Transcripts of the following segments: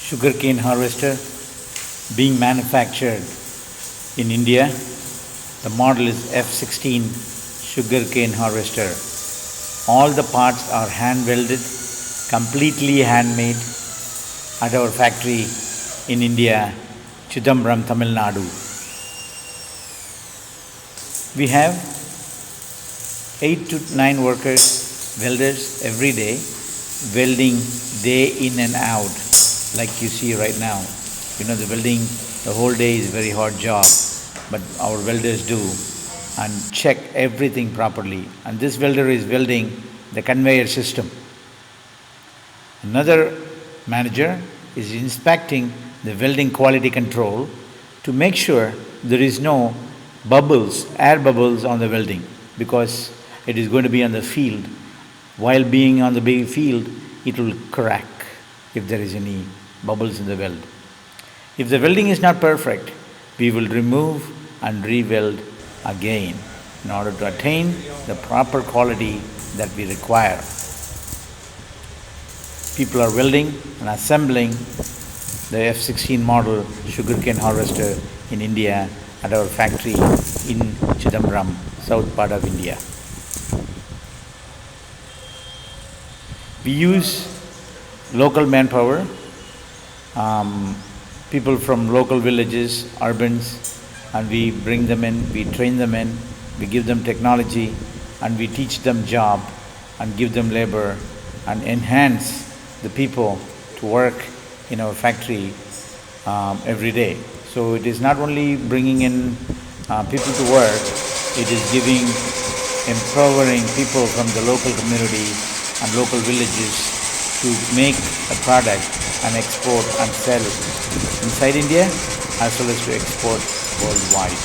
sugarcane harvester being manufactured in India. The model is F16 sugarcane harvester. All the parts are hand welded, completely handmade at our factory in India, Chidambaram, Tamil Nadu. We have 8 to 9 workers, welders every day, welding day in and out, like you see right now. You know, the welding, the whole day is a very hard job, but our welders do and check everything properly. And this welder is welding the conveyor system. Another manager is inspecting the welding quality control to make sure there is no bubbles, air bubbles on the welding, because it is going to be on the field. While being on the big field, it will crack if there is any bubbles in the weld. If the welding is not perfect, we will remove and re-weld again in order to attain the proper quality that we require. People are welding and assembling the F16 model sugarcane harvester in India at our factory in Chidambaram, south part of India. We use local manpower, people from local villages, urbans, and we bring them in, we train them in, we give them technology, and we teach them job and give them labor and enhance the people to work in our factory every day. So it is not only bringing in people to work, it is empowering people from the local community and local villages to make a product and export and sell inside India as well as to export worldwide.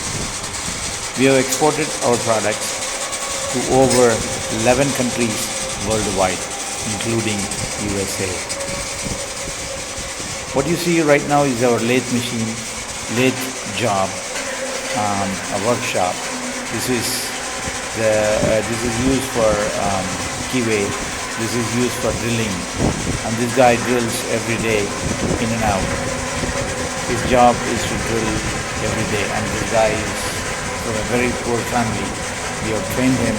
We have exported our products to over 11 countries worldwide, including USA. What you see right now is our lathe machine, lathe job, a workshop. This is used for keyway. This is used for drilling, and this guy drills every day in and out. His job is to drill every day, and this guy is from a very poor family. We have trained him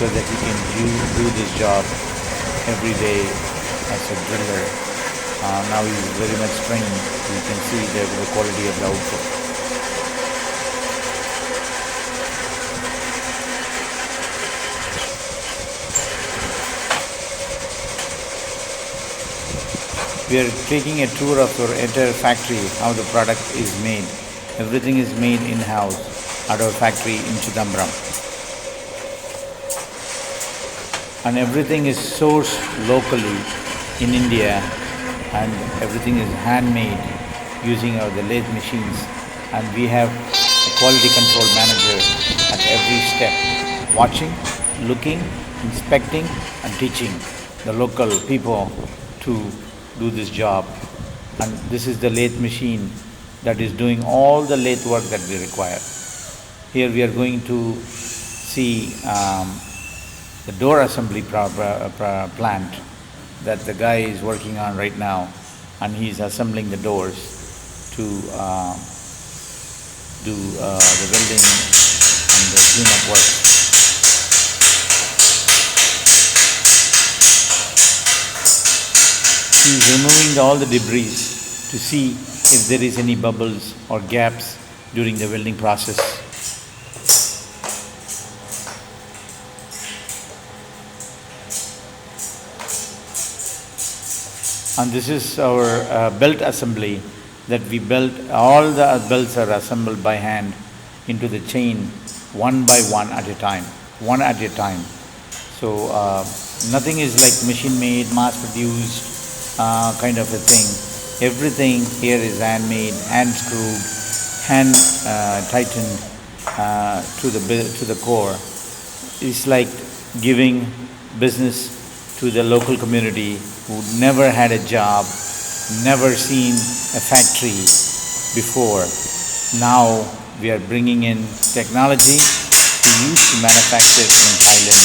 so that he can do this job every day as a driller. Now he is very much trained. You can see the quality of the output. We are taking a tour of our entire factory, how the product is made. Everything is made in-house at our factory in Chidambaram. And everything is sourced locally in India, and everything is handmade using the lathe machines. And we have a quality control manager at every step, watching, looking, inspecting and teaching the local people to do this job. And this is the lathe machine that is doing all the lathe work that we require. Here we are going to see the door assembly plant that the guy is working on right now, and he is assembling the doors to do the welding and the cleanup work. He is removing all the debris to see if there is any bubbles or gaps during the welding process. And this is our belt assembly that we built. All the belts are assembled by hand into the chain, one by one at a time, one at a time. So nothing is like machine made, mass produced kind of a thing. Everything here is handmade, hand screwed, hand tightened to the core. It's like giving business to the local community who never had a job, never seen a factory before. Now we are bringing in technology to use to manufacture in Thailand.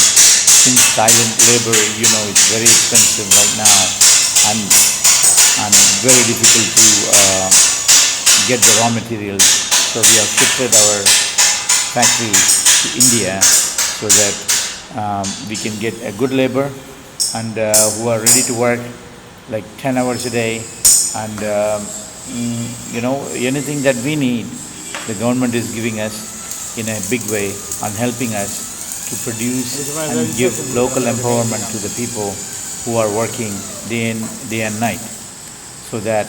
Since Thailand labor, it's very expensive right now, and very difficult to get the raw materials. So we have shifted our factory to India so that we can get a good labor and who are ready to work like 10 hours a day, and anything that we need, the government is giving us in a big way and helping us to produce and give local empowerment to the people who are working day and night, so that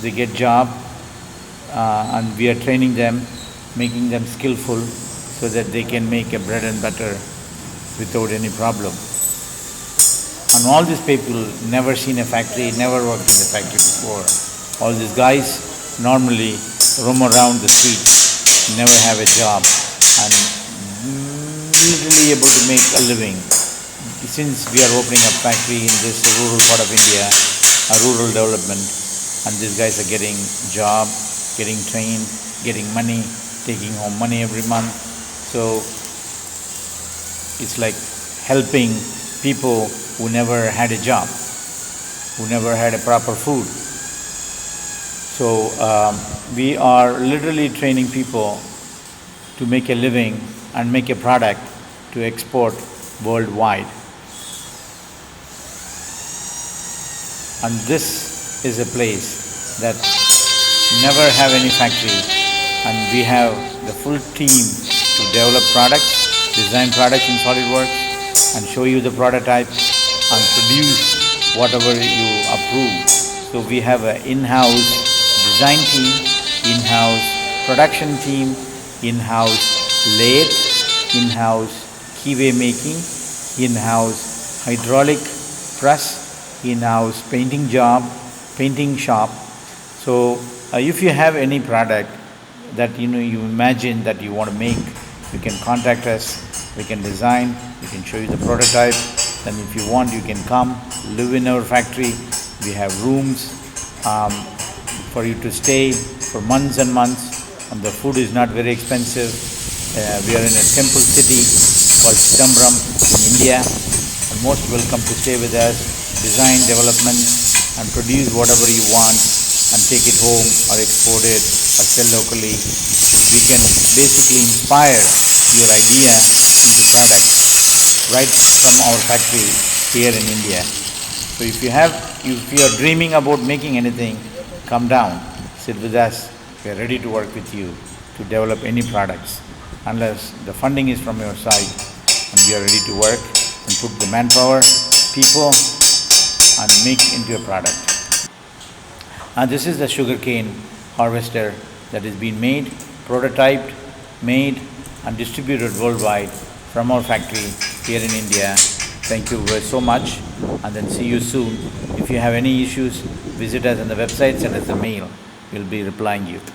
they get job and we are training them, making them skillful so that they can make a bread and butter without any problem. And all these people never seen a factory, never worked in a factory before. All these guys normally roam around the streets, never have a job, and literally able to make a living. Since we are opening a factory in this rural part of India, a rural development, and these guys are getting job, getting trained, getting money, taking home money every month. So it's like helping people who never had a job, who never had a proper food. So we are literally training people to make a living and make a product to export worldwide. And this is a place that never have any factory, and we have the full team to develop products, design products in SolidWorks, and show you the prototype and produce whatever you approve. So we have an in-house design team, in-house production team, in-house lathe, in-house keyway making, in-house hydraulic press, in-house painting shop. So if you have any product that you imagine that you want to make, you can contact us, we can design, we can show you the prototype. Then if you want, you can come, live in our factory. We have rooms for you to stay for months and months, and the food is not very expensive. We are in a temple city called Chidambaram in India, and most welcome to stay with us, design, development, and produce whatever you want and take it home or export it or sell locally. We can basically inspire your idea into product right from our factory here in India. So if you are dreaming about making anything, come down, sit with us. We are ready to work with you to develop any products, unless the funding is from your side, and we are ready to work and put the manpower, people, and make into a product. And this is the sugarcane harvester that is being made, prototyped, made, and distributed worldwide from our factory here in India. Thank you so much, and then see you soon. If you have any issues, visit us on the website, send us a mail. We'll be replying you.